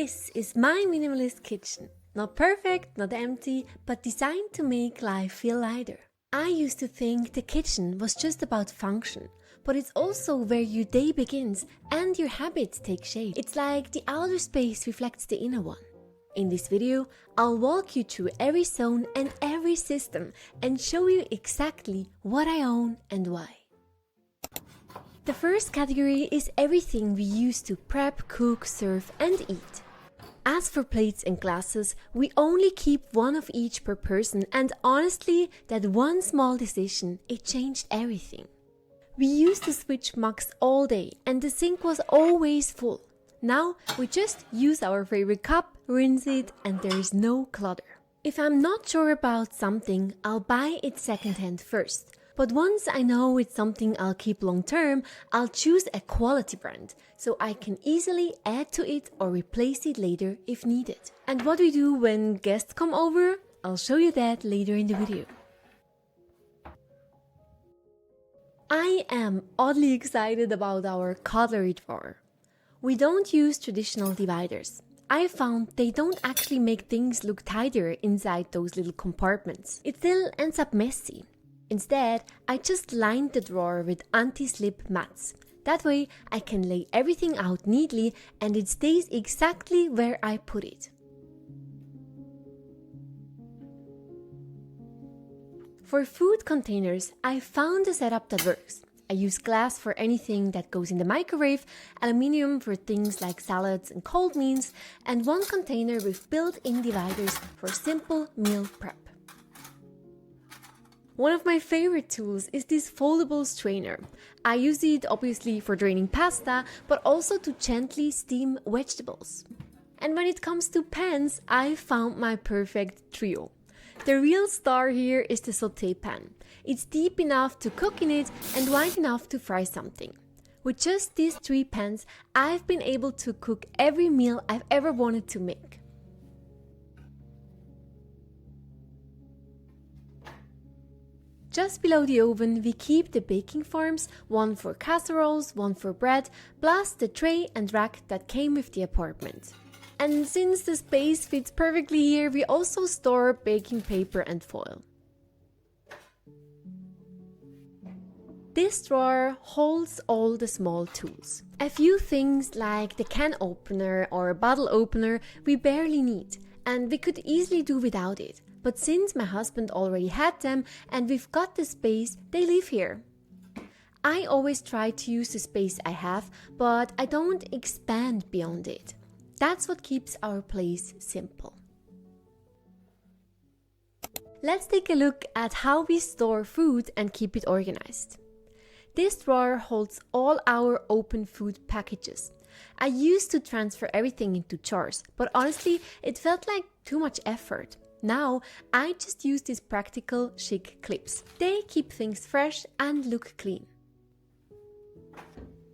This is my minimalist kitchen. Not perfect, not empty, but designed to make life feel lighter. I used to think the kitchen was just about function, but it's also where your day begins and your habits take shape. It's like the outer space reflects the inner one. In this video, I'll walk you through every zone and every system and show you exactly what I own and why. The first category is everything we use to prep, cook, serve and eat. As for plates and glasses, we only keep one of each per person, and honestly, that one small decision, it changed everything. We used to switch mugs all day and the sink was always full. Now we just use our favorite cup, rinse it, and there is no clutter. If I'm not sure about something, I'll buy it secondhand first. But once I know it's something I'll keep long term, I'll choose a quality brand, so I can easily add to it or replace it later if needed. And what we do when guests come over, I'll show you that later in the video. I am oddly excited about our cutlery drawer. We don't use traditional dividers. I found they don't actually make things look tidier inside those little compartments. It still ends up messy. Instead, I just lined the drawer with anti-slip mats. That way I can lay everything out neatly and it stays exactly where I put it. For food containers, I found a setup that works. I use glass for anything that goes in the microwave, aluminium for things like salads and cold meals, and one container with built-in dividers for simple meal prep. One of my favorite tools is this foldable strainer. I use it obviously for draining pasta, but also to gently steam vegetables. And when it comes to pans, I found my perfect trio. The real star here is the sauté pan. It's deep enough to cook in it and wide enough to fry something. With just these three pans, I've been able to cook every meal I've ever wanted to make. Just below the oven, we keep the baking forms, one for casseroles, one for bread, plus the tray and rack that came with the apartment. And since the space fits perfectly here, we also store baking paper and foil. This drawer holds all the small tools. A few things like the can opener or a bottle opener we barely need, and we could easily do without it. But since my husband already had them and we've got the space, they live here. I always try to use the space I have, but I don't expand beyond it. That's what keeps our place simple. Let's take a look at how we store food and keep it organized. This drawer holds all our open food packages. I used to transfer everything into jars, but honestly, it felt like too much effort. Now, I just use these practical, chic clips. They keep things fresh and look clean.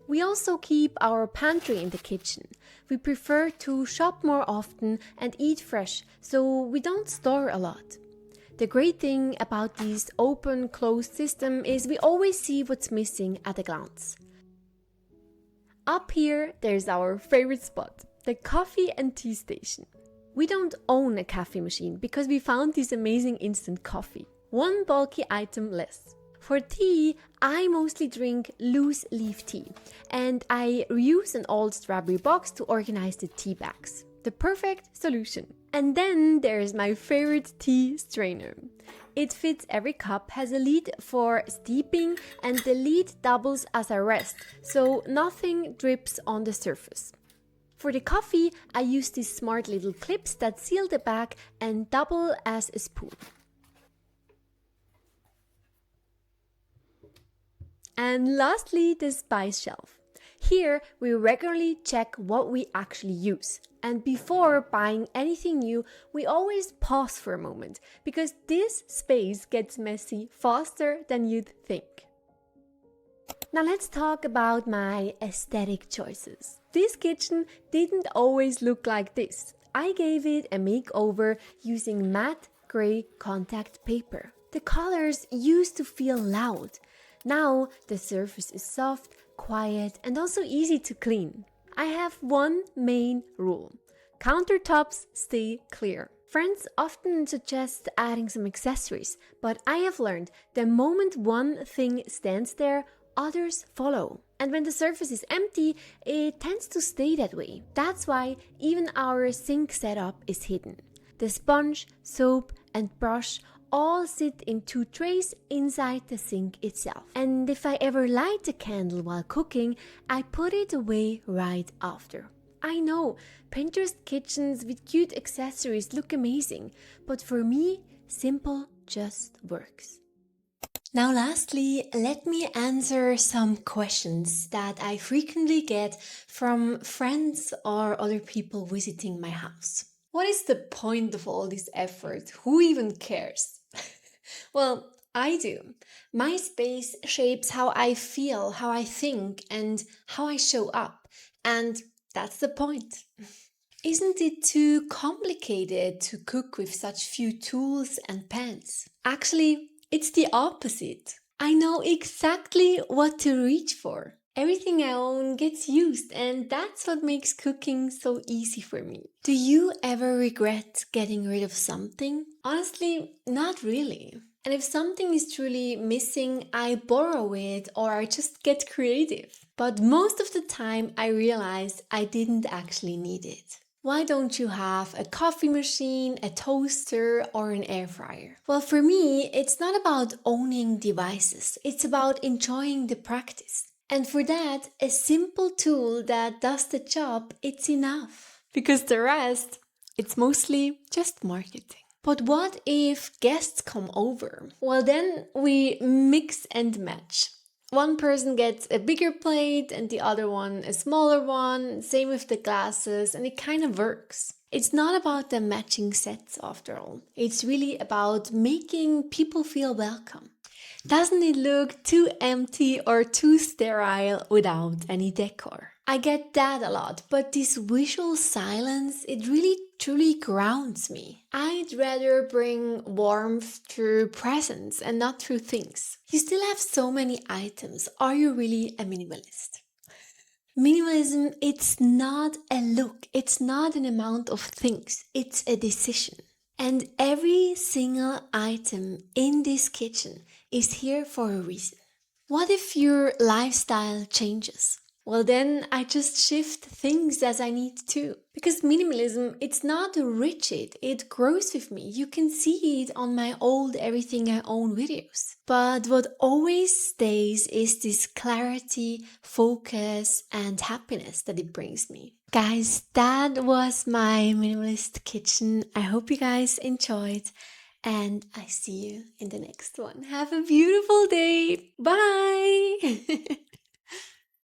We also keep our pantry in the kitchen. We prefer to shop more often and eat fresh, so we don't store a lot. The great thing about this open-closed system is we always see what's missing at a glance. Up here, there's our favorite spot, the coffee and tea station. We don't own a coffee machine because we found this amazing instant coffee. One bulky item less. For tea, I mostly drink loose leaf tea and I reuse an old strawberry box to organize the tea bags. The perfect solution. And then there's my favorite tea strainer. It fits every cup, has a lid for steeping and the lid doubles as a rest, so nothing drips on the surface. For the coffee, I use these smart little clips that seal the bag and double as a spoon. And lastly, the spice shelf. Here, we regularly check what we actually use. And before buying anything new, we always pause for a moment, because this space gets messy faster than you'd think. Now let's talk about my aesthetic choices. This kitchen didn't always look like this. I gave it a makeover using matte gray contact paper. The colors used to feel loud. Now the surface is soft, quiet, and also easy to clean. I have one main rule. countertops stay clear. Friends often suggest adding some accessories, but I have learned the moment one thing stands there, others follow. And when the surface is empty, it tends to stay that way. That's why even our sink setup is hidden. The sponge, soap, and brush all sit in 2 trays inside the sink itself. And if I ever light a candle while cooking, I put it away right after. I know, Pinterest kitchens with cute accessories look amazing, but for me, simple just works. Now lastly, let me answer some questions that I frequently get from friends or other people visiting my house. What is the point of all this effort? Who even cares? Well, I do. My space shapes how I feel, how I think, and how I show up. And that's the point. Isn't it too complicated to cook with such few tools and pans? Actually, it's the opposite. I know exactly what to reach for. Everything I own gets used, and that's what makes cooking so easy for me. Do you ever regret getting rid of something? Honestly, not really. And if something is truly missing, I borrow it or I just get creative. But most of the time, I realize I didn't actually need it. Why don't you have a coffee machine, a toaster, or an air fryer? Well, for me, it's not about owning devices. It's about enjoying the practice. And for that, a simple tool that does the job, it's enough. Because the rest, it's mostly just marketing. But what if guests come over? Well, then we mix and match. One person gets a bigger plate and the other one a smaller one, same with the glasses, and it kind of works. It's not about the matching sets after all. It's really about making people feel welcome. Doesn't it look too empty or too sterile without any decor? I get that a lot, but this visual silence, it really truly grounds me. I'd rather bring warmth through presence and not through things. You still have so many items. Are you really a minimalist? Minimalism, it's not a look. It's not an amount of things. It's a decision. And every single item in this kitchen is here for a reason. What if your lifestyle changes? Well, then I just shift things as I need to. Because minimalism, it's not rigid, it grows with me. You can see it on my old Everything I Own videos. But what always stays is this clarity, focus, and happiness that it brings me. Guys, that was my minimalist kitchen. I hope you guys enjoyed. And I see you in the next one. Have a beautiful day. Bye.